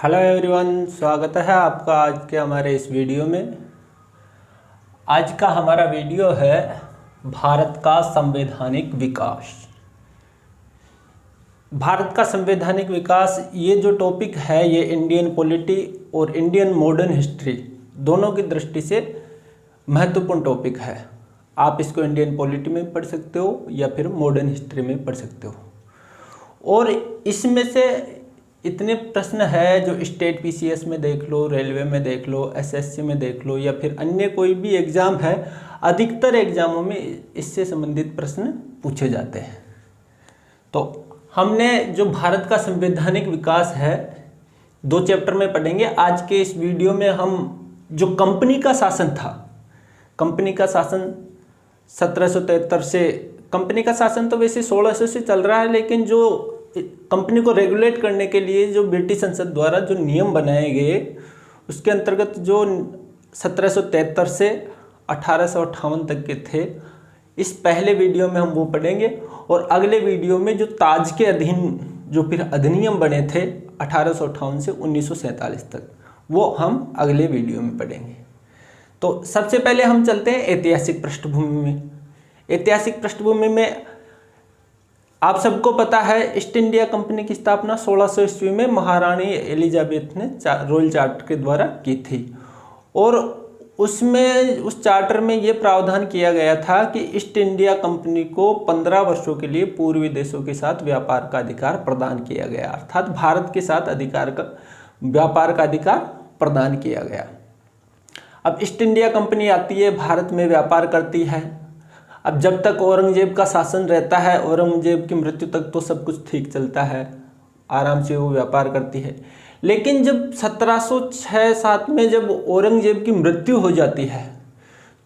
Hello everyone, स्वागत है आपका आज के हमारे इस वीडियो में। आज का हमारा वीडियो है भारत का संवैधानिक विकास। भारत का संवैधानिक विकास ये जो टॉपिक है ये इंडियन पॉलिटी और इंडियन मॉडर्न हिस्ट्री दोनों की दृष्टि से महत्वपूर्ण टॉपिक है। आप इसको इंडियन पॉलिटी में पढ़ सकते हो या फिर मॉडर्न हिस्ट्री में पढ़ सकते हो। और इसमें से इतने प्रश्न है जो स्टेट पीसीएस में देख लो, रेलवे में देख लो, एसएससी में देख लो या फिर अन्य कोई भी एग्ज़ाम है, अधिकतर एग्ज़ामों में इससे संबंधित प्रश्न पूछे जाते हैं। तो हमने जो भारत का संवैधानिक विकास है 2 चैप्टर में पढ़ेंगे। आज के इस वीडियो में हम जो कंपनी का शासन था, कंपनी का शासन 1773 से, कंपनी का शासन तो वैसे 1600 से चल रहा है, लेकिन जो कंपनी को रेगुलेट करने के लिए जो ब्रिटिश संसद द्वारा जो नियम बनाए गए उसके अंतर्गत जो 1773 से 1858 तक के थे, इस पहले वीडियो में हम वो पढ़ेंगे। और अगले वीडियो में जो ताज के अधीन जो फिर अधिनियम बने थे 1858 से 1947 तक, वो हम अगले वीडियो में पढ़ेंगे। तो सबसे पहले हम चलते हैं ऐतिहासिक पृष्ठभूमि में। ऐतिहासिक पृष्ठभूमि में आप सबको पता है ईस्ट इंडिया कंपनी की स्थापना 1600 ईस्वी में महारानी एलिजाबेथ ने रॉयल चार्टर के द्वारा की थी। और उसमें उस चार्टर में ये प्रावधान किया गया था कि ईस्ट इंडिया कंपनी को 15 वर्षों के लिए पूर्वी देशों के साथ व्यापार का अधिकार प्रदान किया गया, अर्थात भारत के साथ व्यापार का अधिकार प्रदान किया गया। अब ईस्ट इंडिया कंपनी आती है, भारत में व्यापार करती है। अब जब तक औरंगजेब का शासन रहता है, औरंगजेब की मृत्यु तक तो सब कुछ ठीक चलता है, आराम से वो व्यापार करती है। लेकिन जब 1706-7 में जब औरंगजेब की मृत्यु हो जाती है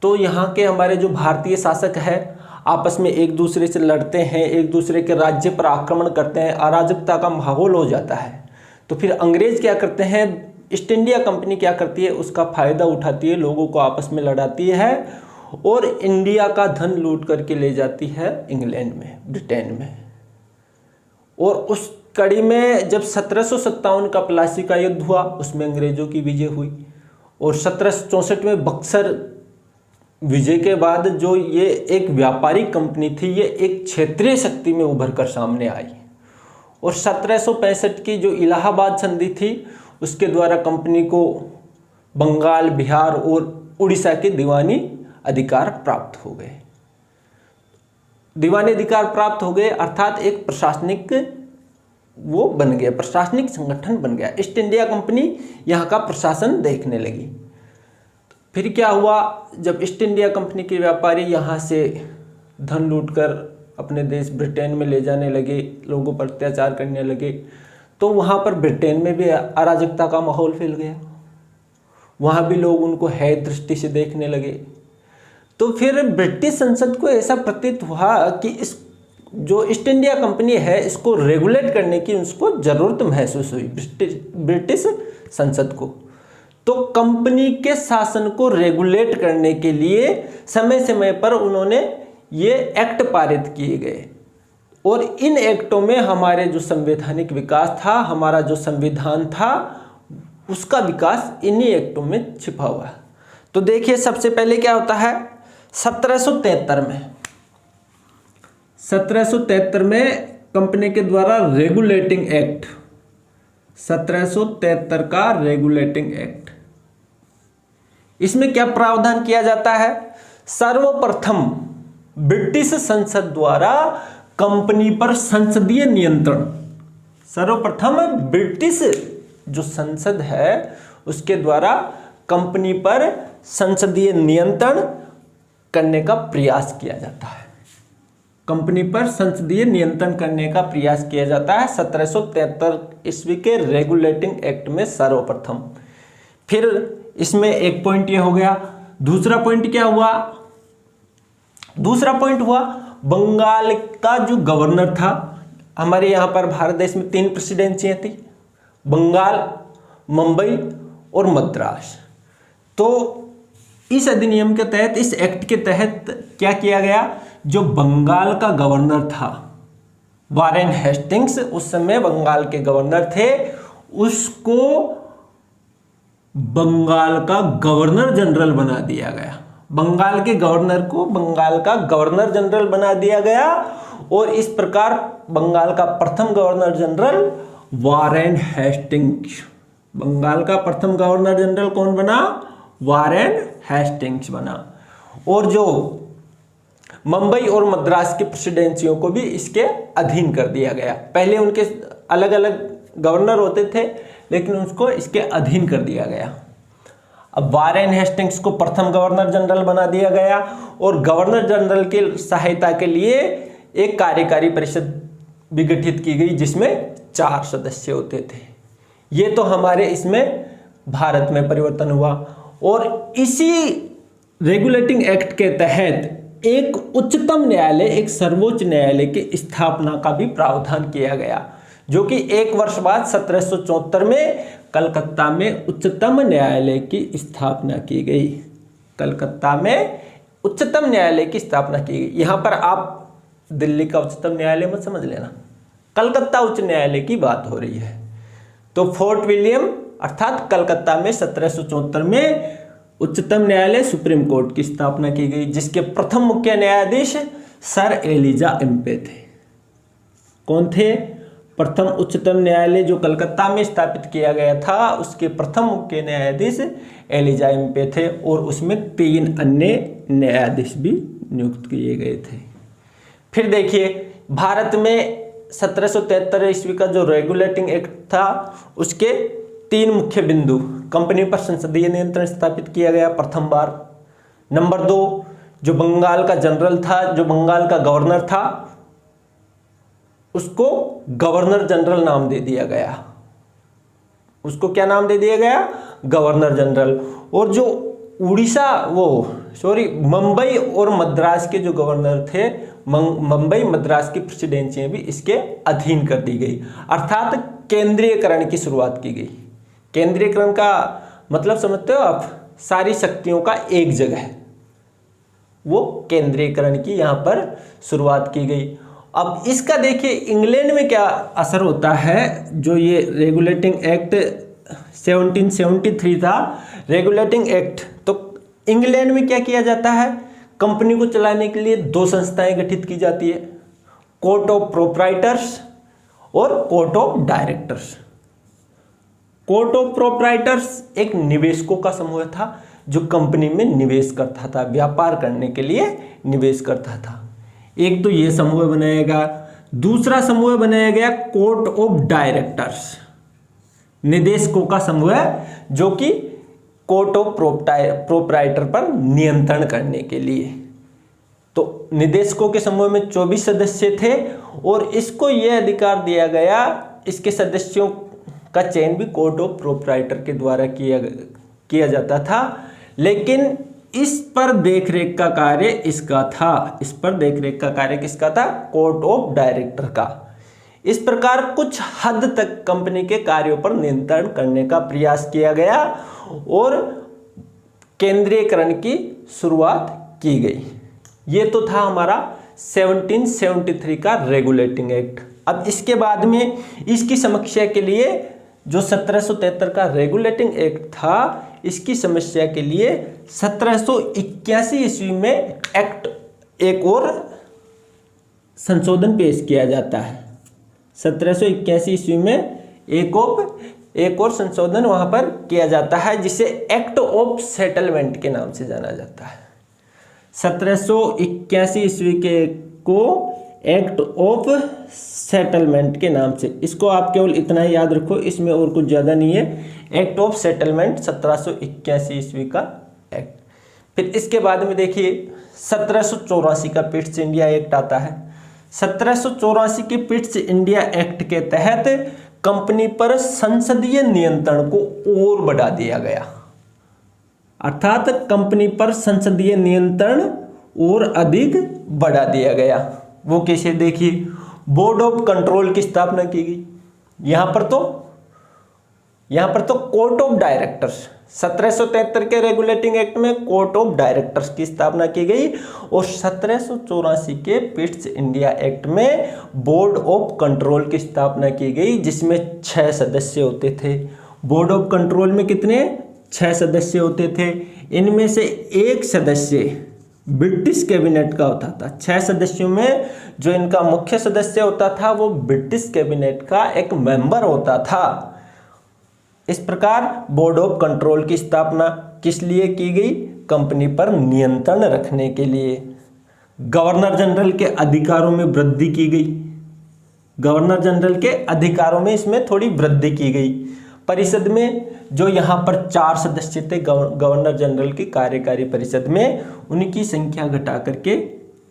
तो यहाँ के हमारे जो भारतीय शासक है आपस में एक दूसरे से लड़ते हैं, एक दूसरे के राज्य पर आक्रमण करते हैं, अराजकता का माहौल हो जाता है। तो फिर अंग्रेज क्या करते हैं, ईस्ट इंडिया कंपनी क्या करती है, उसका फ़ायदा उठाती है, लोगों को आपस में लड़ाती है और इंडिया का धन लूट करके ले जाती है इंग्लैंड में, ब्रिटेन में। और उस कड़ी में जब 1757 का प्लासी का युद्ध हुआ, उसमें अंग्रेजों की विजय हुई। और 1764 में बक्सर विजय के बाद जो ये एक व्यापारिक कंपनी थी, ये एक क्षेत्रीय शक्ति में उभर कर सामने आई। और 1765 की जो इलाहाबाद संधि थी, उसके द्वारा कंपनी को बंगाल, बिहार और उड़ीसा के दीवानी अधिकार प्राप्त हो गए। दीवानी अधिकार प्राप्त हो गए अर्थात एक प्रशासनिक वो बन गया, प्रशासनिक संगठन बन गया। ईस्ट इंडिया कंपनी यहाँ का प्रशासन देखने लगी। फिर क्या हुआ, जब ईस्ट इंडिया कंपनी के व्यापारी यहाँ से धन लूटकर अपने देश ब्रिटेन में ले जाने लगे, लोगों पर अत्याचार करने लगे, तो वहाँ पर ब्रिटेन में भी अराजकता का माहौल फैल गया। वहाँ भी लोग उनको है दृष्टि से देखने लगे। तो फिर ब्रिटिश संसद को ऐसा प्रतीत हुआ कि इस जो ईस्ट इंडिया कंपनी है इसको रेगुलेट करने की उसको ज़रूरत महसूस हुई ब्रिटिश संसद को। तो कंपनी के शासन को रेगुलेट करने के लिए समय समय पर उन्होंने ये एक्ट पारित किए गए। और इन एक्टों में हमारे जो संवैधानिक विकास था, हमारा जो संविधान था, उसका विकास इन्हीं एक्टों में छिपा हुआ है। तो देखिए सबसे पहले क्या होता है, 1773 में कंपनी के द्वारा रेगुलेटिंग एक्ट, 1773 का रेगुलेटिंग एक्ट, इसमें क्या प्रावधान किया जाता है, सर्वप्रथम ब्रिटिश संसद द्वारा कंपनी पर संसदीय नियंत्रण, सर्वप्रथम ब्रिटिश जो संसद है उसके द्वारा कंपनी पर संसदीय नियंत्रण करने का प्रयास किया जाता है। कंपनी पर संसदीय नियंत्रण करने का प्रयास किया जाता है 1773 ईस्वी के रेगुलेटिंग एक्ट में सर्वप्रथम। फिर इसमें एक पॉइंट ये हो गया। दूसरा पॉइंट क्या हुआ, दूसरा पॉइंट हुआ बंगाल का जो गवर्नर था, हमारे यहाँ पर भारत देश में 3 प्रेसिडेंसियाँ थी, बंगाल, मुंबई और मद्रास। तो इस अधिनियम के तहत, इस एक्ट के तहत क्या किया गया, जो बंगाल का गवर्नर था वारेन हेस्टिंग्स, उस समय बंगाल के गवर्नर थे, उसको बंगाल का गवर्नर जनरल बना दिया गया। बंगाल के गवर्नर को बंगाल का गवर्नर जनरल बना दिया गया और इस प्रकार बंगाल का प्रथम governor general Warren Hastings, Bengal का प्रथम गवर्नर जनरल कौन बना? वारेन हेस्टिंग्स बना। और जो मुंबई और मद्रास की प्रेसिडेंसियों को भी इसके अधीन कर दिया गया। पहले उनके अलग अलग गवर्नर होते थे लेकिन उसको इसके अधीन कर दिया गया। अब वारेन हेस्टिंग्स को प्रथम गवर्नर जनरल बना दिया गया और गवर्नर जनरल की सहायता के लिए एक कार्यकारी परिषद भी गठित की गई जिसमें 4 सदस्य होते थे। ये तो हमारे इसमें भारत में परिवर्तन हुआ और इसी रेगुलेटिंग एक्ट के तहत एक उच्चतम न्यायालय, एक सर्वोच्च न्यायालय की स्थापना का भी प्रावधान किया गया, जो कि 1 वर्ष बाद 1774 में कलकत्ता में उच्चतम न्यायालय की स्थापना की गई। कलकत्ता में उच्चतम न्यायालय की स्थापना की गई। यहाँ पर आप दिल्ली का उच्चतम न्यायालय मत समझ लेना, कलकत्ता उच्च न्यायालय की बात हो रही है। तो फोर्ट विलियम अर्थात कलकत्ता में 1774 में उच्चतम न्यायालय सुप्रीम कोर्ट की स्थापना की गई, जिसके प्रथम मुख्य न्यायाधीश सर एलिजा एम्पे थे। कौन थे? प्रथम उच्चतम न्यायालय जो कलकत्ता में स्थापित किया गया था उसके प्रथम मुख्य न्यायाधीश एलिजा एम्पे थे और उसमें 3 अन्य न्यायाधीश भी नियुक्त किए गए थे। फिर देखिए भारत में 1773 ईस्वी का जो रेगुलेटिंग एक्ट था उसके 3 मुख्य बिंदु। कंपनी पर संसदीय नियंत्रण स्थापित किया गया प्रथम बार। नंबर 2, जो बंगाल का जनरल था, जो बंगाल का गवर्नर था, उसको गवर्नर जनरल नाम दे दिया गया। उसको क्या नाम दे दिया गया? Governor general. और जो मुंबई और मद्रास के जो गवर्नर थे, मुंबई मद्रास की प्रेसिडेंसी भी इसके अधीन कर दी गई, अर्थात केंद्रीयकरण की शुरुआत की गई। केंद्रीयकरण का मतलब समझते हो आप? सारी शक्तियों का एक जगह, वो केंद्रीयकरण की यहाँ पर शुरुआत की गई। अब इसका देखिए इंग्लैंड में क्या असर होता है। जो ये रेगुलेटिंग एक्ट 1773 था, रेगुलेटिंग एक्ट, तो इंग्लैंड में क्या किया जाता है? कंपनी को चलाने के लिए 2 संस्थाएं गठित की जाती है, कोर्ट ऑफ प्रोप्राइटर्स और court of directors. Court of proprietors एक निवेशकों का समूह था जो कंपनी में निवेश करता था, व्यापार करने के लिए निवेश करता था। एक तो ये समूह बनाया गया। दूसरा समूह बनाया गया कोर्ट ऑफ डायरेक्टर्स, निदेशकों का समूह जो कि कोर्ट ऑफ प्रोप्राइटर पर नियंत्रण करने के लिए। तो निदेशकों के समूह में 24 सदस्य थे और इसको यह अधिकार दिया गया, इसके सदस्यों का चयन भी कोर्ट ऑफ प्रोप्राइटर के द्वारा किया जाता था, लेकिन इस पर देखरेख का कार्य इसका था। इस पर देखरेख का कार्य किसका था? कोर्ट ऑफ डायरेक्टर का। इस प्रकार कुछ हद तक कंपनी के कार्यों पर नियंत्रण करने का प्रयास किया गया और केंद्रीयकरण की शुरुआत की गई। ये तो था हमारा 1773 का रेगुलेटिंग एक्ट। अब इसके बाद में इसकी समस्या के लिए जो 1773 का रेगुलेटिंग एक्ट था, इसकी समस्या के लिए 1781 ईस्वी में एक्ट एक और संशोधन पेश किया जाता है। 1781 ईस्वी में एक और संशोधन वहां पर किया जाता है जिसे एक्ट ऑफ सेटलमेंट के नाम से जाना जाता है। 1781 ईस्वी के को एक्ट ऑफ सेटलमेंट के नाम से, इसको आप केवल इतना ही याद रखो, इसमें और कुछ ज़्यादा नहीं है। एक्ट ऑफ सेटलमेंट 1781 ईस्वी का एक्ट। फिर इसके बाद में देखिए 1784 का पिट्स इंडिया एक्ट आता है। 1784 के पिट्स इंडिया एक्ट के तहत कंपनी पर संसदीय नियंत्रण को और बढ़ा दिया गया, अर्थात कंपनी पर संसदीय नियंत्रण और अधिक बढ़ा दिया गया। वो कैसे? देखिए बोर्ड ऑफ कंट्रोल की स्थापना की गई। यहाँ पर तो कोर्ट ऑफ डायरेक्टर्स, 1773 के रेगुलेटिंग एक्ट में कोर्ट ऑफ डायरेक्टर्स की स्थापना की गई और 1784 के पिट्स इंडिया एक्ट में बोर्ड ऑफ कंट्रोल की स्थापना की गई, जिसमें 6 सदस्य होते थे। बोर्ड ऑफ कंट्रोल में कितने? 6 सदस्य होते थे। इनमें से एक सदस्य ब्रिटिश कैबिनेट का होता था। 6 सदस्यों में जो इनका मुख्य सदस्य होता था वो ब्रिटिश कैबिनेट का एक मेंबर होता था। इस प्रकार बोर्ड ऑफ कंट्रोल की स्थापना किस लिए की गई? कंपनी पर नियंत्रण रखने के लिए। गवर्नर जनरल के अधिकारों में वृद्धि की गई। गवर्नर जनरल के अधिकारों में इसमें थोड़ी वृद्धि की गई। परिषद में जो यहाँ पर 4 सदस्य थे गवर्नर जनरल की कार्यकारी परिषद में, उनकी संख्या घटा करके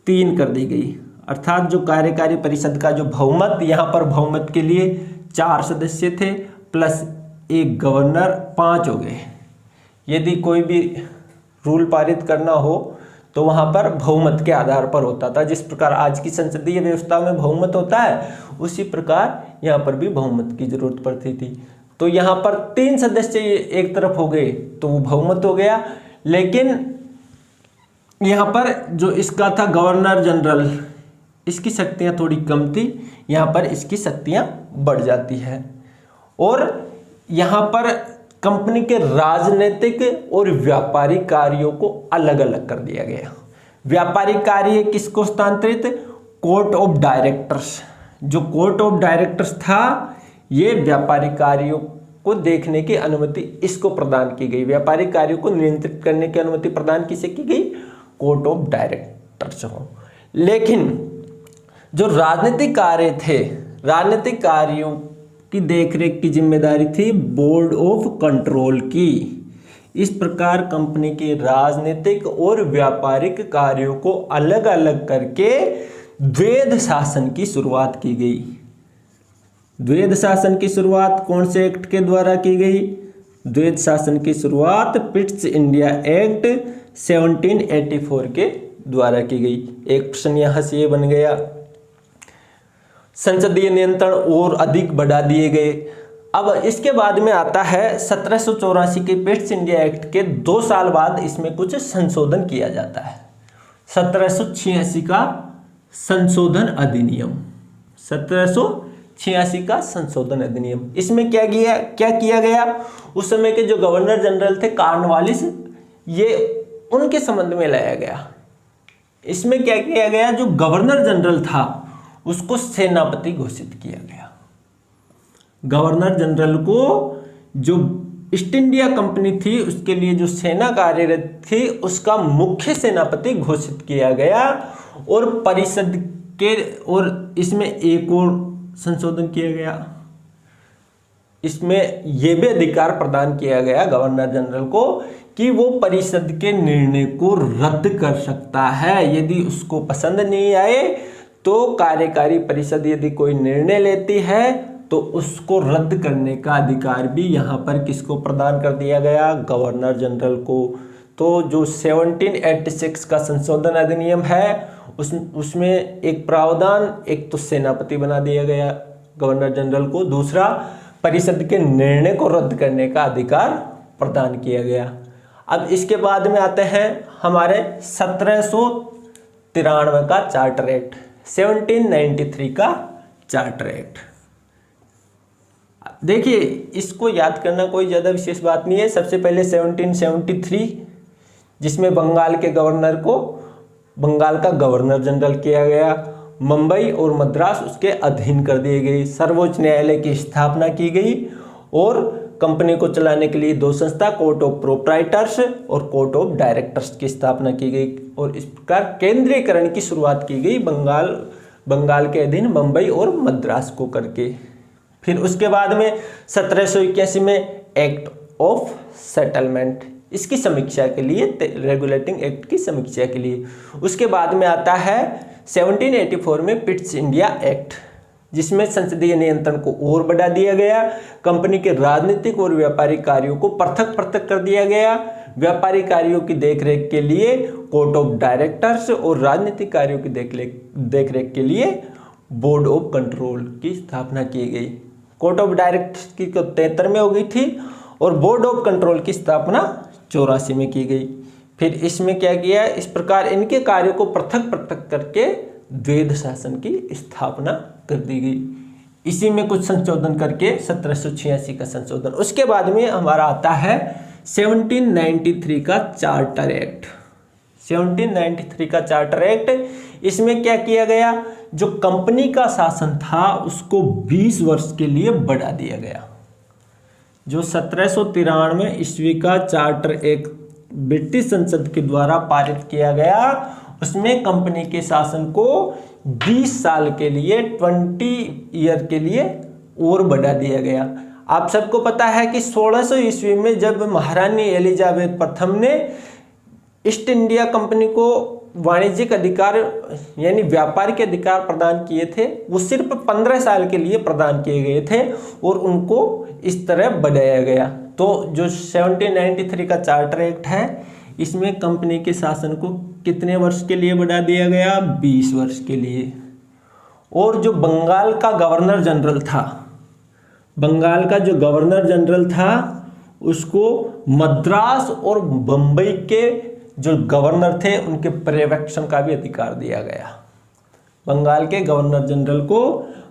3 कर दी गई। अर्थात जो कार्यकारी परिषद का जो बहुमत, यहाँ पर बहुमत के लिए 4 सदस्य थे प्लस एक गवर्नर, 5 हो गए। यदि कोई भी रूल पारित करना हो तो वहाँ पर बहुमत के आधार पर होता था। जिस प्रकार आज की संसदीय व्यवस्था में बहुमत होता है, उसी प्रकार यहाँ पर भी बहुमत की जरूरत पड़ती थी। तो यहाँ पर 3 सदस्य एक तरफ हो गए तो वो बहुमत हो गया। लेकिन यहाँ पर जो इसका था गवर्नर जनरल, इसकी शक्तियाँ थोड़ी कम थी, यहाँ पर इसकी शक्तियाँ बढ़ जाती है। और यहाँ पर कंपनी के राजनीतिक और व्यापारिक कार्यों को अलग अलग कर दिया गया। व्यापारिक कार्य किसको हस्तांतरित? Court of directors. जो कोर्ट ऑफ डायरेक्टर्स था, ये व्यापारिक कार्यों को देखने की अनुमति इसको प्रदान की गई। व्यापारिक कार्यों को नियंत्रित करने की अनुमति प्रदान किसे की गई? कोर्ट ऑफ डायरेक्टर्स को। लेकिन जो राजनीतिक कार्य थे, राजनीतिक कार्यों की देखरेख की जिम्मेदारी थी बोर्ड ऑफ कंट्रोल की। इस प्रकार कंपनी के राजनीतिक और व्यापारिक कार्यों को अलग अलग करके द्वैध शासन की शुरुआत की गई। द्वैध शासन की शुरुआत कौन से एक्ट के द्वारा की गई? द्वैध शासन की शुरुआत पिट्स इंडिया एक्ट 1784 के द्वारा की गई। एक प्रश्न यहाँ से ये बन गया। संसदीय नियंत्रण और अधिक बढ़ा दिए गए। अब इसके बाद में आता है 1784 के पिट्स इंडिया एक्ट के 2 साल बाद इसमें कुछ संशोधन किया जाता है। 1786 का संशोधन अधिनियम, 1786 का संशोधन अधिनियम। इसमें क्या किया गया? उस समय के जो गवर्नर जनरल थे कॉर्नवालिस, ये उनके संबंध में लाया गया। इसमें क्या किया गया? जो गवर्नर जनरल था उसको सेनापति घोषित किया गया। गवर्नर जनरल को जो ईस्ट इंडिया कंपनी थी उसके लिए जो सेना कार्यरत थी उसका मुख्य सेनापति घोषित किया गया। और परिषद के, और इसमें एक और संशोधन किया गया। इसमें यह भी अधिकार प्रदान किया गया गवर्नर जनरल को कि वो परिषद के निर्णय को रद्द कर सकता है। यदि उसको पसंद नहीं आए तो कार्यकारी परिषद यदि कोई निर्णय लेती है तो उसको रद्द करने का अधिकार भी यहाँ पर किसको प्रदान कर दिया गया? गवर्नर जनरल को। तो जो 1786 का संशोधन अधिनियम है उसमें एक प्रावधान, एक तो सेनापति बना दिया गया गवर्नर जनरल को, दूसरा परिषद के निर्णय को रद्द करने का अधिकार प्रदान किया गया। अब इसके बाद में आते हैं हमारे 1793 का चार्टर एक्ट, 1793 का चार्टर एक्ट। देखिए इसको याद करना कोई ज़्यादा विशेष बात नहीं है। सबसे पहले 1773 जिसमें बंगाल के गवर्नर को बंगाल का गवर्नर जनरल किया गया। मुंबई और मद्रास उसके अधीन कर दिए गए। सर्वोच्च न्यायालय की स्थापना की गई और कंपनी को चलाने के लिए 2 संस्था, कोर्ट ऑफ प्रोप्राइटर्स और कोर्ट ऑफ डायरेक्टर्स की स्थापना की गई। और इस प्रकार केंद्रीयकरण की शुरुआत की गई बंगाल के अधीन मुंबई और मद्रास को करके। फिर उसके बाद में 1781 में एक्ट ऑफ सेटलमेंट, इसकी समीक्षा के लिए, रेगुलेटिंग एक्ट की समीक्षा के लिए। उसके बाद में आता है 1784 में पिट्स इंडिया एक्ट, जिसमें संसदीय नियंत्रण को और बढ़ा दिया गया। कंपनी के राजनीतिक और व्यापारिक कार्यों को पृथक कर दिया गया। व्यापारिक कार्यों की देखरेख के लिए कोर्ट ऑफ डायरेक्टर्स और राजनीतिक कार्यों की देखरेख के लिए बोर्ड ऑफ कंट्रोल की स्थापना की गई। कोर्ट ऑफ डायरेक्टर्स की 73 में हो गई थी और बोर्ड ऑफ कंट्रोल की स्थापना 84 में की गई। फिर इसमें क्या किया, इस प्रकार इनके कार्यों को पृथक पृथक करके द्वैध शासन की स्थापना कर दी गई। इसी में कुछ संशोधन करके 1786 का संशोधन। उसके बाद में हमारा आता है 1793 का चार्टर एक्ट। 1793 का चार्टर एक्ट, इसमें क्या किया गया, जो कंपनी का शासन था उसको 20 वर्ष के लिए बढ़ा दिया गया। जो 1793 ईस्वी का चार्टर एक्ट ब्रिटिश संसद के द्वारा पारित किया गया, उसमें कंपनी के शासन को 20 साल के लिए 20 ईयर के लिए और बढ़ा दिया गया। आप सबको पता है कि 1600 ईस्वी में जब महारानी एलिजाबेथ प्रथम ने ईस्ट इंडिया कंपनी को वाणिज्यिक अधिकार यानी व्यापार के अधिकार प्रदान किए थे, वो सिर्फ 15 साल के लिए प्रदान किए गए थे और उनको इस तरह बढ़ाया गया। तो जो 1793 का चार्टर एक्ट है, इसमें कंपनी के शासन को कितने वर्ष के लिए बढ़ा दिया गया, 20 वर्ष के लिए। और जो बंगाल का गवर्नर जनरल था, बंगाल का जो गवर्नर जनरल था, उसको मद्रास और बम्बई के जो गवर्नर थे उनके पर्यवेक्षण का भी अधिकार दिया गया। बंगाल के गवर्नर जनरल को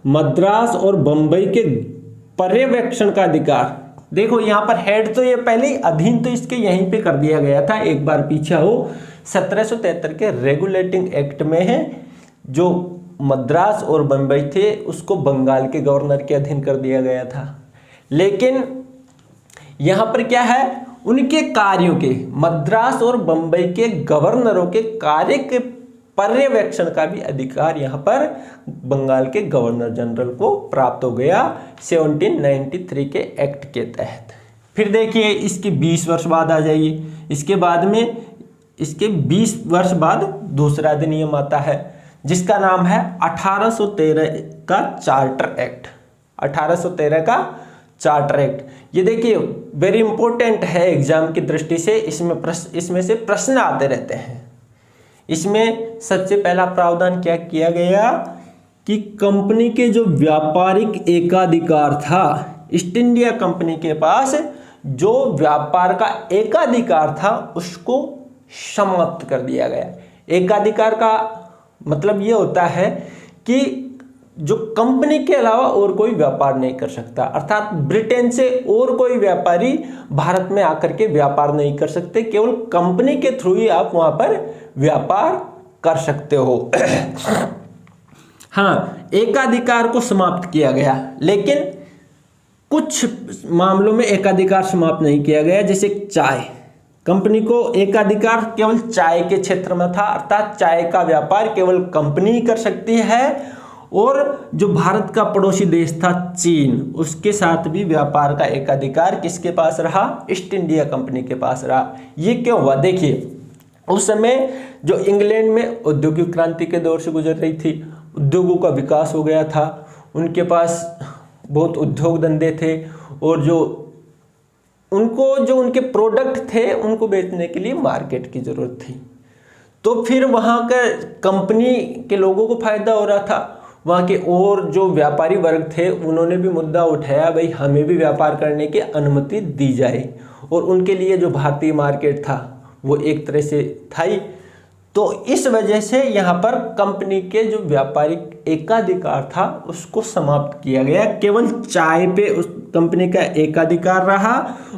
मद्रास और बम्बई के पर्यवेक्षण का अधिकार, देखो यहाँ पर हेड तो ये पहले ही, अधीन तो इसके यहीं पे कर दिया गया था, एक बार पीछे हो 1773 के रेगुलेटिंग एक्ट में है, जो मद्रास और बम्बई थे उसको बंगाल के गवर्नर के अधीन कर दिया गया था। लेकिन यहाँ पर क्या है, उनके कार्यों के, मद्रास और बम्बई के गवर्नरों के कार्य के पर्यवेक्षण का भी अधिकार यहाँ पर बंगाल के गवर्नर जनरल को प्राप्त हो गया 1793 के एक्ट के तहत। फिर देखिए इसके 20 वर्ष बाद आ जाइए, इसके बाद में इसके 20 वर्ष बाद दूसरा अधिनियम आता है जिसका नाम है 1813 का चार्टर एक्ट। 1813 का चार्टर एक्ट, ये देखिए वेरी इंपॉर्टेंट है एग्जाम की दृष्टि से, इसमें से प्रश्न आते रहते हैं। इसमें सबसे पहला प्रावधान क्या किया गया कि कंपनी के जो व्यापारिक एकाधिकार था, ईस्ट इंडिया कंपनी के पास जो व्यापार का एकाधिकार था उसको समाप्त कर दिया गया। एकाधिकार का मतलब ये होता है कि जो कंपनी के अलावा और कोई व्यापार नहीं कर सकता, अर्थात ब्रिटेन से और कोई व्यापारी भारत में आकर के व्यापार नहीं कर सकते, केवल कंपनी के थ्रू ही आप वहां पर व्यापार कर सकते हो। हाँ, एकाधिकार को समाप्त किया गया, लेकिन कुछ मामलों में एकाधिकार समाप्त नहीं किया गया। जैसे चाय, कंपनी को एकाधिकार केवल चाय के क्षेत्र में था, अर्थात चाय का व्यापार केवल कंपनी ही कर सकती है। और जो भारत का पड़ोसी देश था चीन, उसके साथ भी व्यापार का एकाधिकार किसके पास रहा, ईस्ट इंडिया कंपनी के पास रहा। ये क्यों हुआ, देखिए उस समय जो इंग्लैंड में औद्योगिक क्रांति के दौर से गुजर रही थी, उद्योगों का विकास हो गया था, उनके पास बहुत उद्योग धंधे थे और जो उनके प्रोडक्ट थे उनको बेचने के लिए मार्केट की ज़रूरत थी। तो फिर वहाँ का कंपनी के लोगों को फायदा हो रहा था, वहाँ के और जो व्यापारी वर्ग थे उन्होंने भी मुद्दा उठाया, भाई हमें भी व्यापार करने की अनुमति दी जाए। और उनके लिए जो भारतीय मार्केट था वो एक तरह से था ही। तो इस वजह से यहाँ पर कंपनी के जो व्यापारिक एकाधिकार था उसको समाप्त किया गया, केवल चाय पे उस कंपनी का एकाधिकार रहा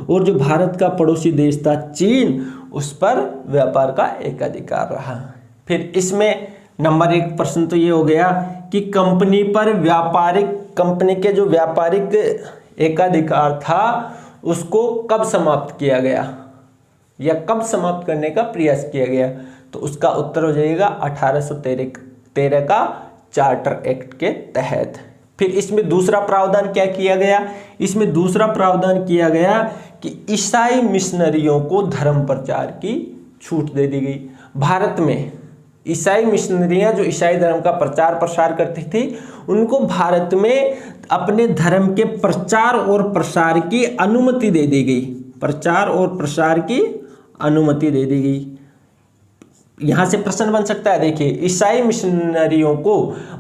और जो भारत का पड़ोसी देश था चीन, उस पर व्यापार का एकाधिकार रहा। फिर इसमें नंबर 1 प्रश्न तो ये हो गया कि कंपनी पर कंपनी के जो व्यापारिक एकाधिकार था उसको कब समाप्त किया गया या कब समाप्त करने का प्रयास किया गया, तो उसका उत्तर हो जाएगा 1813 का चार्टर एक्ट के तहत। फिर इसमें दूसरा प्रावधान क्या किया गया, इसमें दूसरा प्रावधान किया गया कि ईसाई मिशनरियों को धर्म प्रचार की छूट दे दी गई। भारत में ईसाई मिशनरियां जो ईसाई धर्म का प्रचार प्रसार करती थी, उनको भारत में अपने धर्म के प्रचार और प्रसार की अनुमति दे दी गई। प्रचार और प्रसार की अनुमति दे दी गई। यहाँ से प्रश्न बन सकता है, देखिए ईसाई मिशनरियों को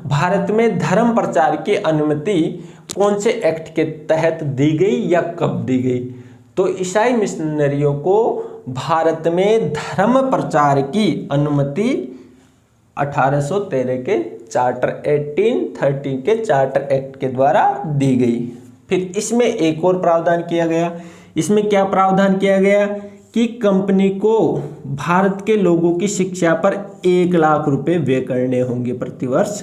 भारत में धर्म प्रचार की अनुमति कौन से एक्ट के तहत दी गई या कब दी गई, तो ईसाई मिशनरियों को भारत में धर्म प्रचार की अनुमति 1813 के चार्टर 1813 के चार्टर एक्ट के द्वारा दी गई। फिर इसमें एक और प्रावधान किया गया। इसमें क्या प्रावधान किया गया कि कंपनी को भारत के लोगों की शिक्षा पर 1 लाख रुपए व्यय करने होंगे प्रतिवर्ष।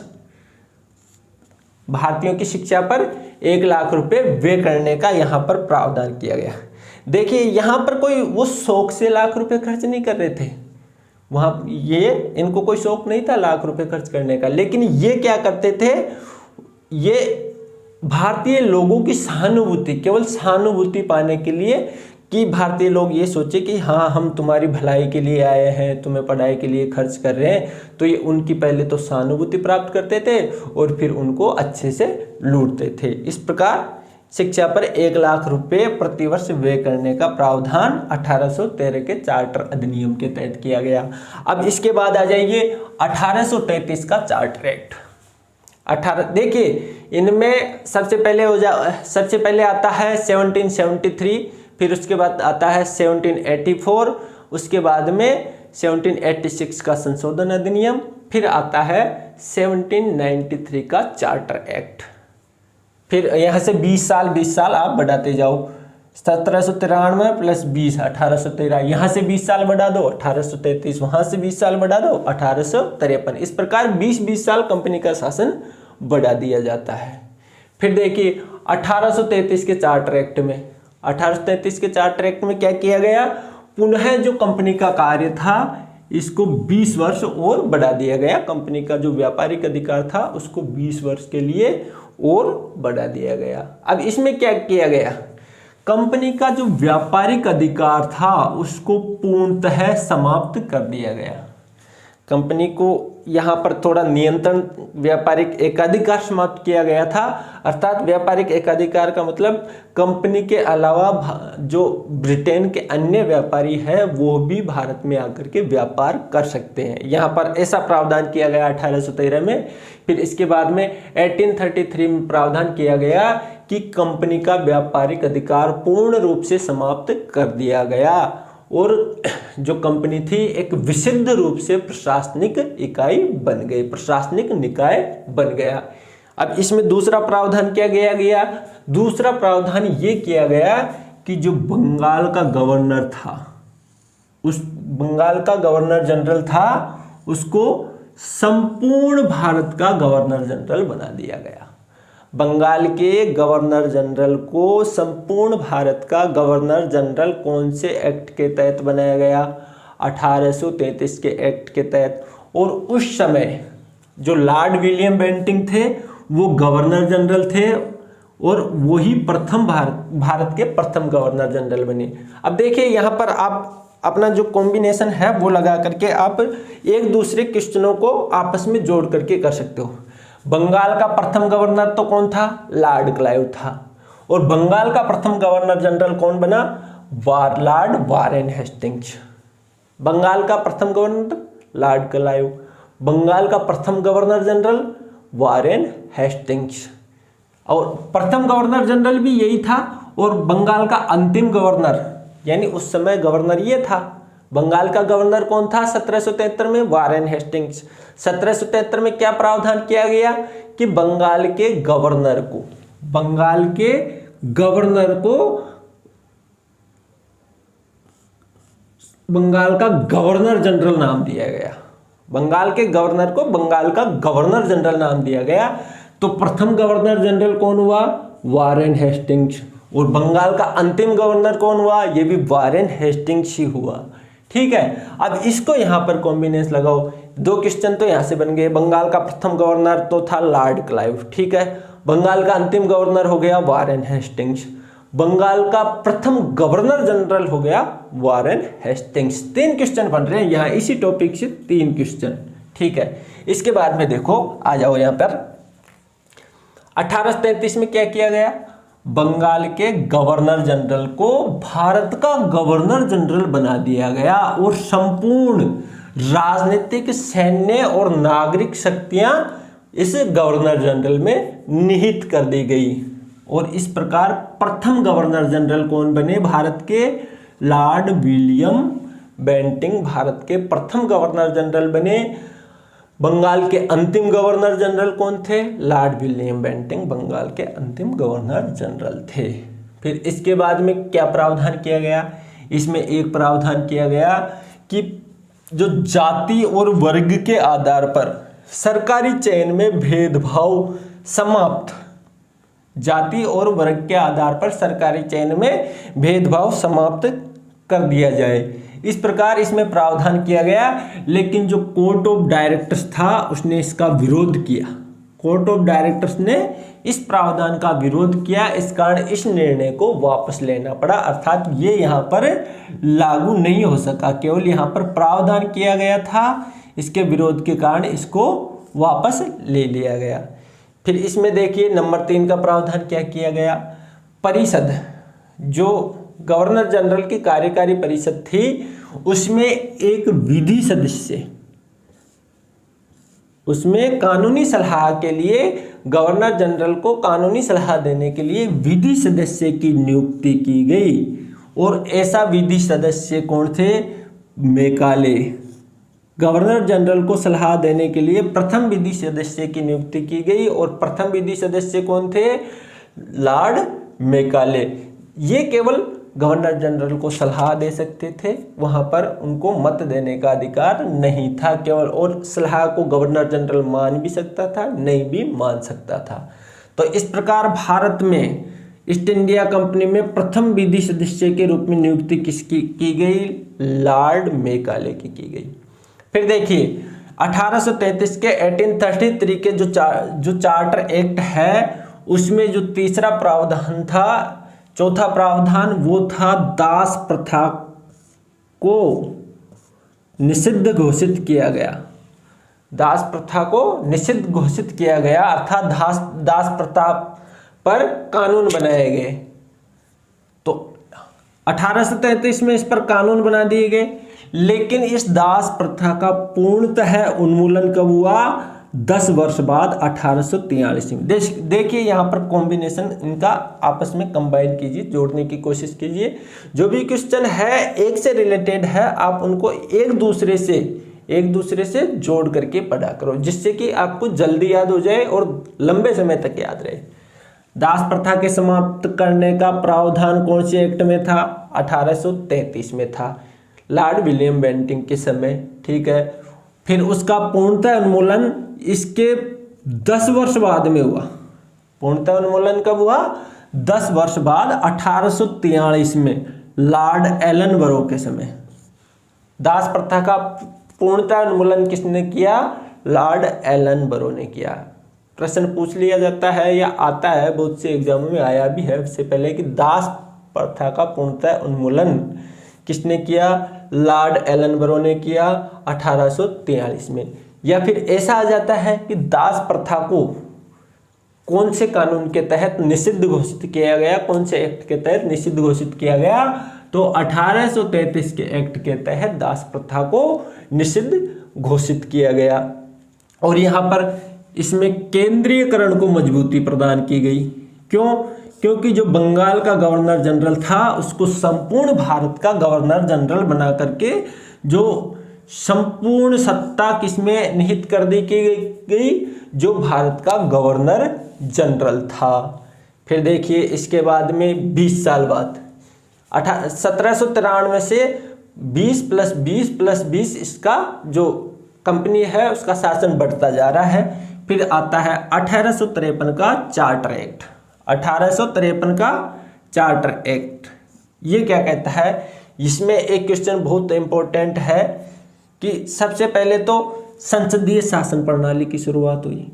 भारतीयों की शिक्षा पर 1 लाख रुपए व्यय करने का यहाँ पर प्रावधान किया गया। देखिए यहाँ पर कोई वो शौक से लाख रुपए खर्च नहीं कर रहे थे, वहाँ ये इनको कोई शौक नहीं था लाख रुपए खर्च करने का, लेकिन ये क्या करते थे, ये भारतीय लोगों की सहानुभूति, केवल सहानुभूति पाने के लिए कि भारतीय लोग ये सोचे कि हाँ हम तुम्हारी भलाई के लिए आए हैं, तुम्हें पढ़ाई के लिए खर्च कर रहे हैं, तो ये उनकी पहले तो सहानुभूति प्राप्त करते थे और फिर उनको अच्छे से लूटते थे। इस प्रकार शिक्षा पर 1 लाख रुपए प्रतिवर्ष व्यय करने का प्रावधान 1813 के चार्टर अधिनियम के तहत किया गया। अब इसके बाद आ जाइए 1833 का चार्टर एक्ट। देखिए इनमें सबसे पहले आता है 1773, फिर उसके बाद आता है 1784, उसके बाद में 1786 का संशोधन अधिनियम, फिर आता है 1793 का चार्टर एक्ट। फिर यहाँ से 20 साल आप बढ़ाते जाओ, 1793 प्लस 20 1813, यहाँ से 20 साल बढ़ा दो 1833, वहाँ से 20 साल बढ़ा दो 1853। इस प्रकार 20-20 साल कंपनी का शासन बढ़ा दिया जाता है। फिर देखिए 1833 के चार्टर एक्ट में, 1833 के चार्टर एक्ट में क्या किया गया, पुनः जो कंपनी का कार्य था इसको 20 वर्ष और बढ़ा दिया गया। कंपनी का जो व्यापारिक अधिकार था उसको 20 वर्ष के लिए और बढ़ा दिया गया। अब इसमें क्या किया गया, कंपनी का जो व्यापारिक अधिकार था उसको पूर्णतः समाप्त कर दिया गया। कंपनी को यहाँ पर थोड़ा नियंत्रण, व्यापारिक एकाधिकार समाप्त किया गया था। अर्थात व्यापारिक एकाधिकार का मतलब कंपनी के अलावा जो ब्रिटेन के अन्य व्यापारी हैं वो भी भारत में आकर के व्यापार कर सकते हैं। यहाँ पर ऐसा प्रावधान किया गया 1813 में। फिर इसके बाद में 1833 में प्रावधान किया गया कि कंपनी का व्यापारिक अधिकार पूर्ण रूप से समाप्त कर दिया गया और जो कंपनी थी एक विशुद्ध रूप से प्रशासनिक इकाई बन गई, प्रशासनिक निकाय बन गया। अब इसमें दूसरा प्रावधान क्या किया गया, दूसरा प्रावधान ये किया गया कि जो बंगाल का गवर्नर था, उस बंगाल का गवर्नर जनरल था, उसको संपूर्ण भारत का गवर्नर जनरल बना दिया गया। बंगाल के गवर्नर जनरल को संपूर्ण भारत का गवर्नर जनरल कौन से एक्ट के तहत बनाया गया, 1833 के एक्ट के तहत। और उस समय जो लॉर्ड विलियम बेंटिंग थे वो गवर्नर जनरल थे और वही प्रथम भारत के प्रथम गवर्नर जनरल बने। अब देखिए यहाँ पर आप अपना जो कॉम्बिनेशन है वो लगा करके आप एक दूसरे क्वेश्चनों को आपस में जोड़ करके कर सकते हो। बंगाल का प्रथम गवर्नर तो कौन था, लॉर्ड क्लाइव था, और बंगाल का प्रथम गवर्नर जनरल कौन बना, लॉर्ड वारेन हेस्टिंग्स। बंगाल का प्रथम गवर्नर लॉर्ड क्लाइव, बंगाल का प्रथम गवर्नर जनरल वारेन हेस्टिंग्स। और प्रथम गवर्नर जनरल भी यही था और बंगाल का अंतिम गवर्नर, यानी उस समय गवर्नर ये था। बंगाल का गवर्नर कौन था 1773 में, वारेन हेस्टिंग्स। 1773 में क्या प्रावधान किया गया कि बंगाल के गवर्नर को बंगाल का गवर्नर जनरल नाम दिया गया। बंगाल के गवर्नर को बंगाल का गवर्नर जनरल नाम दिया गया। तो प्रथम गवर्नर जनरल कौन हुआ, वारेन हेस्टिंग्स, और बंगाल का अंतिम गवर्नर कौन हुआ, ये भी वारेन हेस्टिंग्स ही हुआ। ठीक है, अब इसको यहाँ पर कॉम्बिनेशन लगाओ, 2 क्वेश्चन तो यहाँ से बन गए। बंगाल का प्रथम गवर्नर तो था लॉर्ड क्लाइव, ठीक है, बंगाल का अंतिम गवर्नर हो गया वारेन हेस्टिंग्स, बंगाल का प्रथम गवर्नर जनरल हो गया वारेन हेस्टिंग्स। 3 क्वेश्चन बन रहे हैं यहाँ इसी टॉपिक से, 3 क्वेश्चन। ठीक है, इसके बाद में देखो, आ जाओ यहाँ पर 1833 में क्या किया गया, बंगाल के गवर्नर जनरल को भारत का गवर्नर जनरल बना दिया गया और संपूर्ण राजनीतिक, सैन्य और नागरिक शक्तियां इस गवर्नर जनरल में निहित कर दी गई। और इस प्रकार प्रथम गवर्नर जनरल कौन बने भारत के? लॉर्ड विलियम बेंटिंक भारत के प्रथम गवर्नर जनरल बने। बंगाल के अंतिम गवर्नर जनरल कौन थे? लॉर्ड विलियम बेंटिंक बंगाल के अंतिम गवर्नर जनरल थे। फिर इसके बाद में क्या प्रावधान किया गया? इसमें एक प्रावधान किया गया कि जो जाति और वर्ग के आधार पर सरकारी चयन में भेदभाव समाप्त, जाति और वर्ग के आधार पर सरकारी चयन में भेदभाव समाप्त कर दिया जाए, इस प्रकार इसमें प्रावधान किया गया। लेकिन जो कोर्ट ऑफ डायरेक्टर्स था उसने इसका विरोध किया। कोर्ट ऑफ डायरेक्टर्स ने इस प्रावधान का विरोध किया, इस कारण इस निर्णय को वापस लेना पड़ा, अर्थात ये यहाँ पर लागू नहीं हो सका। केवल यहाँ पर प्रावधान किया गया था, इसके विरोध के कारण इसको वापस ले लिया गया। फिर इसमें देखिए नंबर 3 का प्रावधान क्या किया गया? परिषद, जो गवर्नर जनरल की कार्यकारी परिषद थी उसमें एक विधि सदस्य, उसमें कानूनी सलाह के लिए गवर्नर जनरल को कानूनी सलाह देने के लिए विधि सदस्य की नियुक्ति की गई। और ऐसा विधि सदस्य कौन थे? मैकाले। गवर्नर जनरल को सलाह देने के लिए प्रथम विधि सदस्य की नियुक्ति की गई और प्रथम विधि सदस्य कौन थे? Lord Macaulay. ये केवल गवर्नर जनरल को सलाह दे सकते थे, वहां पर उनको मत देने का अधिकार नहीं था केवल, और सलाह को गवर्नर जनरल मान भी सकता था, नहीं भी मान सकता था। तो इस प्रकार भारत में ईस्ट इंडिया कंपनी में प्रथम विधि सदस्य के रूप में नियुक्ति किसकी की गई? लॉर्ड मैकाले की गई। फिर देखिए 1833 के 1833 के जो चार्टर एक्ट है उसमें जो तीसरा प्रावधान था, चौथा प्रावधान, वो था दास प्रथा को निषिद्ध घोषित किया गया। दास प्रथा को निषिद्ध घोषित किया गया, अर्थात दास प्रथा पर कानून बनाए गए। तो 1833 में इस पर कानून बना दिए गए, लेकिन इस दास प्रथा का पूर्णतः उन्मूलन कब हुआ? 10 वर्ष बाद 1843 में। देखिए यहाँ पर कॉम्बिनेशन इनका आपस में कंबाइन कीजिए, जोड़ने की कोशिश कीजिए। जो भी क्वेश्चन है एक से रिलेटेड है, आप उनको एक दूसरे से जोड़ करके पढ़ा करो, जिससे कि आपको जल्दी याद हो जाए और लंबे समय तक याद रहे। दास प्रथा के समाप्त करने का प्रावधान कौन से एक्ट में था? 1833 में था, लॉर्ड विलियम बेंटिंक के समय, ठीक है। फिर उसका पूर्णतः उन्मूलन इसके 10 वर्ष बाद में हुआ। पूर्णतः उन्मूलन कब हुआ? 10 वर्ष बाद 1843 में, लॉर्ड एलनबरो के समय। दास प्रथा का पूर्णतः उन्मूलन किसने किया? लॉर्ड एलनबरो ने किया। प्रश्न पूछ लिया जाता है या आता है, बहुत से एग्जामों में आया भी है इससे पहले, कि दास प्रथा का पूर्णतः उन्मूलन किसने किया? लॉर्ड एलनबरो ने किया 1843 में। या फिर ऐसा आ जाता है कि दास प्रथा को कौन से कानून के तहत निषिद्ध घोषित किया गया, कौन से एक्ट के तहत निषिद्ध घोषित किया गया? तो 1833 के एक्ट के तहत दास प्रथा को निषिद्ध घोषित किया गया। और यहाँ पर इसमें केंद्रीयकरण को मजबूती प्रदान की गई। क्यों? क्योंकि जो बंगाल का गवर्नर जनरल था उसको संपूर्ण भारत का गवर्नर जनरल बना करके जो संपूर्ण सत्ता किसमें निहित कर दी गई? जो भारत का गवर्नर जनरल था। फिर देखिए इसके बाद में 20 साल बाद 1793 से 20 + 20 + 20 इसका जो कंपनी है उसका शासन बढ़ता जा रहा है। फिर आता है 1853 का चार्टर एक्ट। 1853 का चार्टर एक्ट ये क्या कहता है? इसमें एक क्वेश्चन बहुत इंपॉर्टेंट है कि सबसे पहले तो संसदीय शासन प्रणाली की शुरुआत हुई।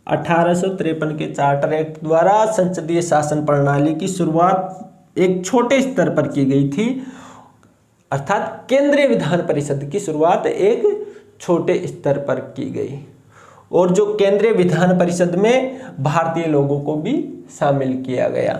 1853 के चार्टर एक्ट द्वारा संसदीय शासन प्रणाली की शुरुआत एक छोटे स्तर पर की गई थी, अर्थात केंद्रीय विधान परिषद की शुरुआत एक छोटे स्तर पर की गई। और जो केंद्रीय विधान परिषद में भारतीय लोगों को भी शामिल किया गया।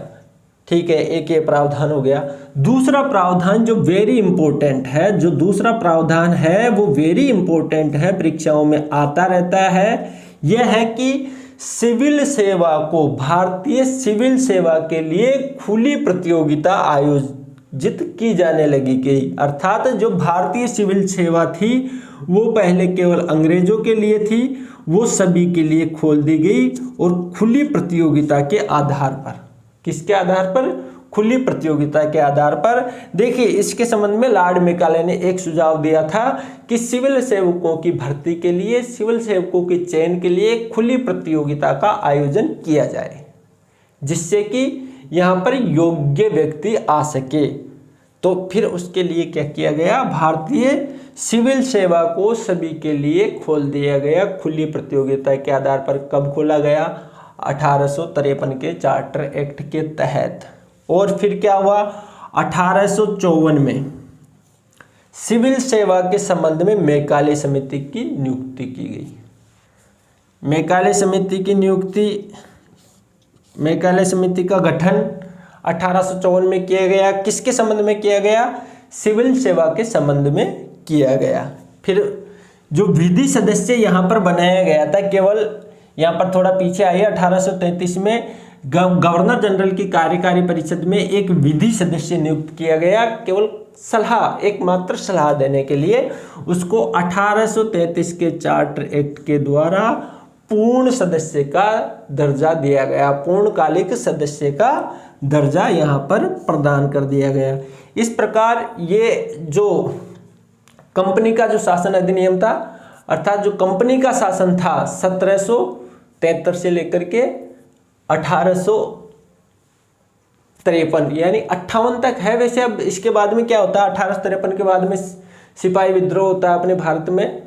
ठीक है, एक ये प्रावधान हो गया। दूसरा प्रावधान जो वेरी इंपॉर्टेंट है, जो दूसरा प्रावधान है वो वेरी इंपॉर्टेंट है, परीक्षाओं में आता रहता है, यह है कि सिविल सेवा को, भारतीय सिविल सेवा के लिए खुली प्रतियोगिता आयोजित की जाने लगी गई। अर्थात जो भारतीय सिविल सेवा थी वो पहले केवल अंग्रेजों के लिए थी, वो सभी के लिए खोल दी गई और खुली प्रतियोगिता के आधार पर। किसके आधार पर? खुली प्रतियोगिता के आधार पर। देखिए, इसके संबंध में लॉर्ड मैकाले ने एक सुझाव दिया था कि सिविल सेवकों की भर्ती के लिए, सिविल सेवकों के चयन के लिए खुली प्रतियोगिता का आयोजन किया जाए, जिससे कि यहाँ पर योग्य व्यक्ति आ सके। तो फिर उसके लिए क्या किया गया? भारतीय सिविल सेवा को सभी के लिए खोल दिया गया खुली प्रतियोगिता के आधार पर। कब खोला गया? 1853 के चार्टर एक्ट के तहत। और फिर क्या हुआ? 1854 में सिविल सेवा के संबंध में मैकाले समिति की नियुक्ति की गई। मैकाले समिति का गठन 1854 में किया गया। किसके संबंध में किया गया? सिविल सेवा के संबंध में किया गया। फिर जो विधि सदस्य यहाँ पर बनाया गया था, केवल यहाँ पर थोड़ा पीछे आइए, 1833 में गवर्नर जनरल की कार्यकारी परिषद में एक विधि सदस्य नियुक्त किया गया, केवल सलाह, एकमात्र सलाह देने के लिए। उसको 1833 के चार्टर एक्ट के द्वारा पूर्ण सदस्य का दर्जा दिया गया, पूर्णकालिक सदस्य का दर्जा यहाँ पर प्रदान कर दिया गया। इस प्रकार ये जो कंपनी का जो शासन अधिनियम था, अर्थात जो कंपनी का शासन था 1773 से लेकर के 1853 यानी 58 तक है। वैसे अब इसके बाद में क्या होता है? 1853 के बाद में सिपाही विद्रोह होता है अपने भारत में,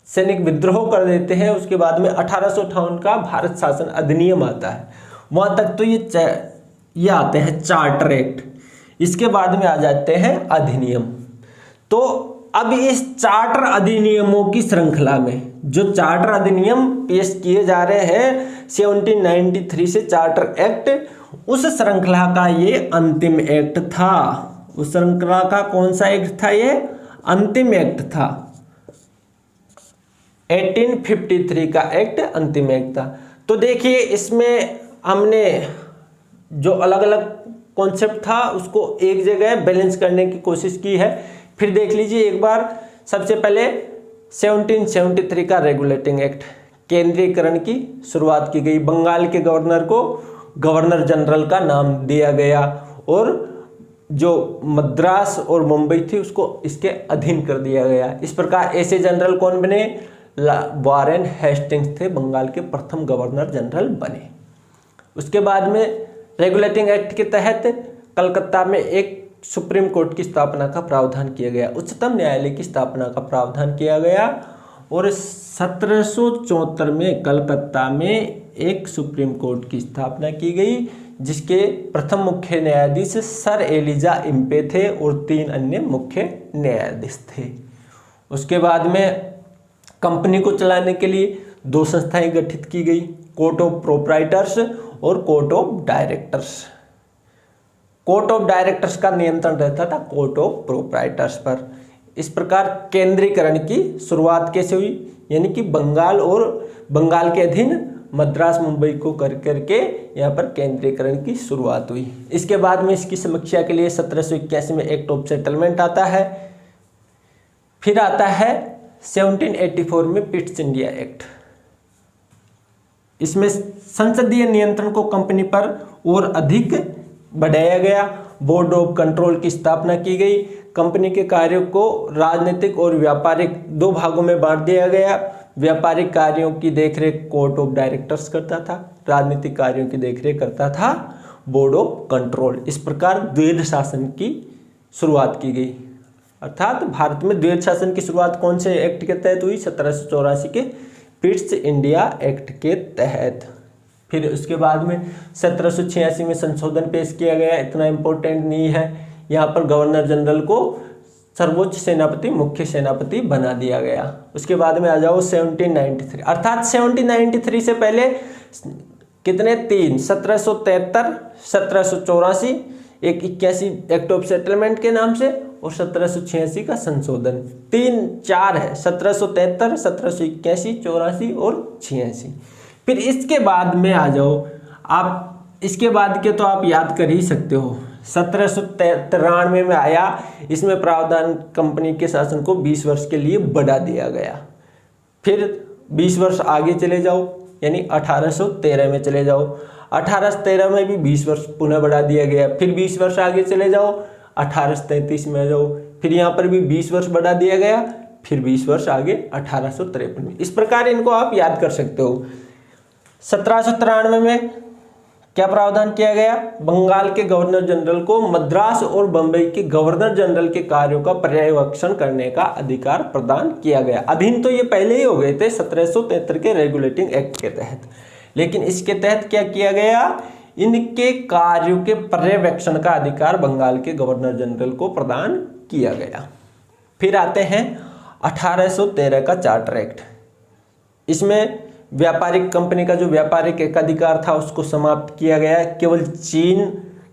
सैनिक विद्रोह कर देते हैं। उसके बाद में 1858 का भारत शासन अधिनियम आता है। वहां तक तो ये आते हैं चार्टर एक्ट, इसके बाद में आ जाते हैं अधिनियम। तो अब इस चार्टर अधिनियमों की श्रृंखला में जो चार्टर अधिनियम पेश किए जा रहे हैं 1793 से चार्टर एक्ट, उस श्रृंखला का ये अंतिम एक्ट था। उस श्रृंखला का कौन सा एक्ट था? ये अंतिम एक्ट था। 1853 का एक्ट अंतिम एक्ट था। तो देखिए, इसमें हमने जो अलग अलग कॉन्सेप्ट था उसको एक जगह बैलेंस करने की कोशिश की है। फिर देख लीजिए एक बार। सबसे पहले 1773 का रेगुलेटिंग एक्ट, केंद्रीकरण की शुरुआत की गई। बंगाल के गवर्नर को गवर्नर जनरल का नाम दिया गया और जो मद्रास और मुंबई थी उसको इसके अधीन कर दिया गया। इस प्रकार ऐसे जनरल कौन बने? वारेन हेस्टिंग्स थे, बंगाल के प्रथम गवर्नर जनरल बने। उसके बाद में रेगुलेटिंग एक्ट के तहत कलकत्ता में एक सुप्रीम कोर्ट की स्थापना का प्रावधान किया गया, उच्चतम न्यायालय की स्थापना का प्रावधान किया गया। और 1774 में कलकत्ता में एक सुप्रीम कोर्ट की स्थापना की गई, जिसके प्रथम मुख्य न्यायाधीश सर एलिजा इम्पे थे और 3 अन्य मुख्य न्यायाधीश थे। उसके बाद में कंपनी को चलाने के लिए 2 संस्थाएं गठित की गई, कोर्ट ऑफ प्रोप्राइटर्स और court of directors. Court of directors का नियंत्रण रहता था कोर्ट ऑफ प्रोप्राइटर्स पर। इस प्रकार केंद्रीकरण की शुरुआत कैसे हुई? यानी कि बंगाल और बंगाल के अधीन मद्रास मुंबई को कर करके यहाँ पर केंद्रीकरण की शुरुआत हुई। इसके बाद में इसकी समीक्षा के लिए 1781 में एक्ट ऑफ सेटलमेंट आता है। फिर आता है 1784 में पिट्स इंडिया एक्ट। इसमें संसदीय नियंत्रण को कंपनी पर और अधिक बढ़ाया गया। बोर्ड ऑफ कंट्रोल की स्थापना की गई। कंपनी के कार्यों को राजनीतिक और व्यापारिक 2 भागों में बांट दिया गया। व्यापारिक कार्यों की देखरेख कोर्ट ऑफ डायरेक्टर्स करता था, राजनीतिक कार्यों की देखरेख करता था बोर्ड ऑफ कंट्रोल। इस प्रकार द्वैध शासन की शुरुआत की गई। अर्थात भारत में द्वैध शासन की शुरुआत कौन से एक्ट के तहत हुई? 1784 के पिट्स इंडिया एक्ट के तहत। फिर उसके बाद में 1786 में संशोधन पेश किया गया। इतना इम्पोर्टेंट नहीं है। यहाँ पर गवर्नर जनरल को सर्वोच्च सेनापति, मुख्य सेनापति बना दिया गया। उसके बाद में आ जाओ 1793, अर्थात 1793 से पहले कितने? 3, 1773, 1784, एक 81 एक्ट ऑफ सेटलमेंट के नाम से और 1786 का संशोधन। 3-4 है, 1773, 1781, 84 और 86। फिर इसके बाद में आ जाओ आप, इसके बाद के तो आप याद कर ही सकते हो। 1793 में आया, इसमें प्रावधान कंपनी के शासन को 20 वर्ष के लिए बढ़ा दिया गया। फिर 20 वर्ष आगे चले जाओ, यानी 1813 में चले जाओ, 1813 में भी 20 वर्ष पुनः बढ़ा दिया गया। फिर 20 वर्ष आगे चले जाओ, 1833 में आ जाओ, फिर यहाँ पर भी 20 वर्ष बढ़ा दिया गया। फिर 20 वर्ष आगे 1853 में। इस प्रकार इनको आप याद कर सकते हो। 1793 में क्या प्रावधान किया गया? बंगाल के गवर्नर जनरल को मद्रास और बंबई के गवर्नर जनरल के कार्यों का पर्यवेक्षण करने का अधिकार प्रदान किया गया। अधीन तो ये पहले ही हो गए थे 1773 के रेगुलेटिंग एक्ट के तहत, लेकिन इसके तहत क्या किया गया? इनके कार्यों के पर्यवेक्षण का अधिकार बंगाल के गवर्नर जनरल को प्रदान किया गया। फिर आते हैं 1813 का चार्टर एक्ट। इसमें व्यापारिक कंपनी का जो व्यापारिक एकाधिकार था उसको समाप्त किया गया। केवल चीन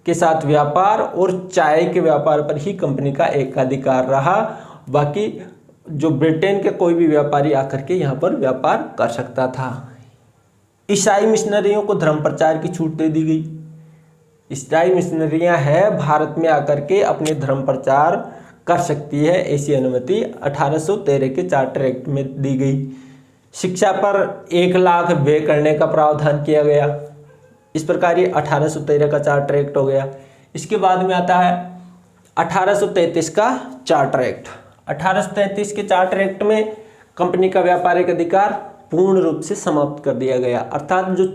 के साथ व्यापार और चाय के व्यापार पर ही कंपनी का एकाधिकार रहा। बाकी जो ब्रिटेन के कोई भी व्यापारी आकर के यहाँ पर व्यापार कर सकता था। ईसाई मिशनरियों को धर्म प्रचार की छूट दे दी गई। ईसाई मिशनरियाँ हैं भारत में आकर के अपने धर्म प्रचार कर सकती है, ऐसी अनुमति 1813 के चार्टर एक्ट में दी गई। शिक्षा पर 1 लाख व्यय करने का प्रावधान किया गया। इस प्रकार ये 1813 का चार्टर एक्ट हो गया। इसके बाद में आता है 1833 का चार्टर एक्ट। 1833 के चार्टर एक्ट में कंपनी का व्यापारिक अधिकार पूर्ण रूप से समाप्त कर दिया गया। अर्थात जो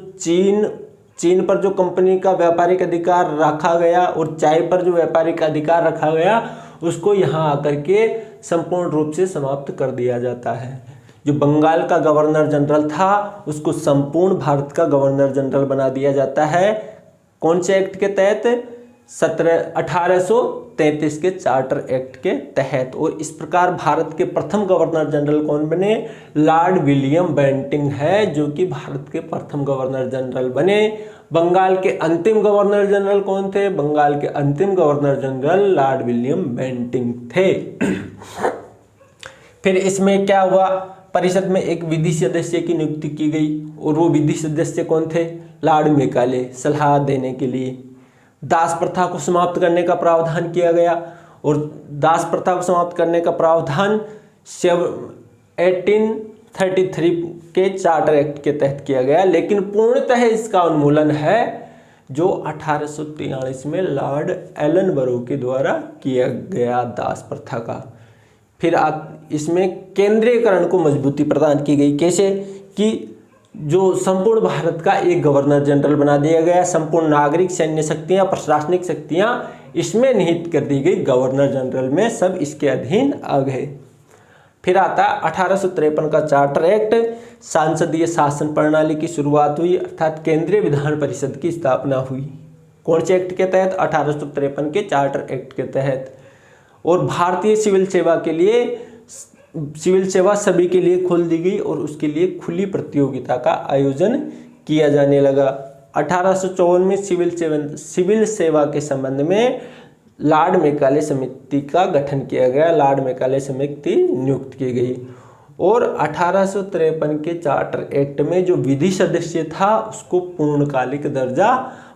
चीन पर जो कंपनी का व्यापारिक अधिकार रखा गया और चाय पर जो व्यापारिक अधिकार रखा गया, उसको यहाँ आकर के संपूर्ण रूप से समाप्त कर दिया जाता है। जो बंगाल का गवर्नर जनरल था उसको संपूर्ण भारत का गवर्नर जनरल बना दिया जाता है। कौन से एक्ट के तहत? 1833 के चार्टर एक्ट के तहत। और इस प्रकार भारत के प्रथम गवर्नर जनरल कौन बने? लॉर्ड विलियम बेंटिंग है जो कि भारत के प्रथम गवर्नर जनरल बने। बंगाल के अंतिम गवर्नर जनरल कौन थे? बंगाल के अंतिम governor general lord William Bentinck थे। फिर इसमें क्या हुआ? परिषद में एक विधि सदस्य की नियुक्ति की गई और वो विधि सदस्य कौन थे? लॉर्ड मेकाले, सलाह देने के लिए। दास प्रथा को समाप्त करने का प्रावधान किया गया और दास प्रथा को समाप्त करने का प्रावधान 1833 के चार्टर एक्ट के तहत किया गया, लेकिन पूर्णतः इसका उन्मूलन है जो 1843 में लॉर्ड एलनबरो के द्वारा किया गया दास प्रथा का। फिर इसमें केंद्रीयकरण को मजबूती प्रदान की गई। कैसे? कि जो संपूर्ण भारत का एक गवर्नर जनरल बना दिया गया। संपूर्ण नागरिक, सैन्य शक्तियाँ, प्रशासनिक शक्तियाँ इसमें निहित कर दी गई गवर्नर जनरल में, सब इसके अधीन आ गए। फिर आता 1853 का चार्टर एक्ट। सांसदीय शासन प्रणाली की शुरुआत हुई, अर्थात केंद्रीय विधान परिषद की स्थापना हुई। कौन से एक्ट के तहत? 1853 के चार्टर एक्ट के तहत। और भारतीय सिविल सेवा के लिए, सिविल सेवा सभी के लिए खोल दी गई और उसके लिए खुली प्रतियोगिता का आयोजन किया जाने लगा। 1854 में सिविल सेवा के संबंध में लॉर्ड मेकाले समिति का गठन किया गया। लॉर्ड मेकाले समिति नियुक्त की गई और 1853 के चार्टर एक्ट में जो विधि सदस्य था उसको पूर्णकालिक दर्जा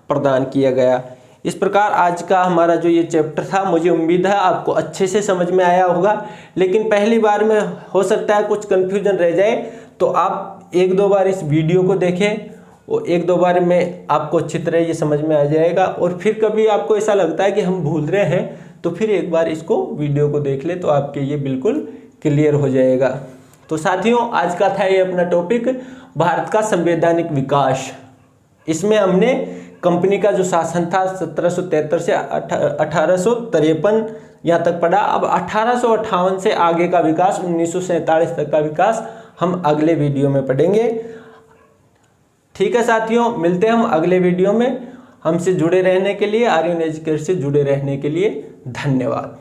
प्रदान किया गया। इस प्रकार आज का हमारा जो ये चैप्टर था, मुझे उम्मीद है आपको अच्छे से समझ में आया होगा। लेकिन पहली बार में हो सकता है कुछ कन्फ्यूजन रह जाए, तो आप 1-2 बार इस वीडियो को देखें और 1-2 बार में आपको अच्छी तरह ये समझ में आ जाएगा। और फिर कभी आपको ऐसा लगता है कि हम भूल रहे हैं, तो फिर एक बार इसको वीडियो को देख ले तो आपके ये बिल्कुल क्लियर हो जाएगा। तो साथियों, आज का था ये अपना टॉपिक, भारत का संवैधानिक विकास। इसमें हमने कंपनी का जो शासन था 1773 से 1853 यहाँ तक पढ़ा। अब 1858 से आगे का विकास, 1947 तक का विकास हम अगले वीडियो में पढ़ेंगे। ठीक है साथियों, मिलते हैं हम अगले वीडियो में। हमसे जुड़े रहने के लिए, आर्यन एजुकेशन से जुड़े रहने के लिए धन्यवाद।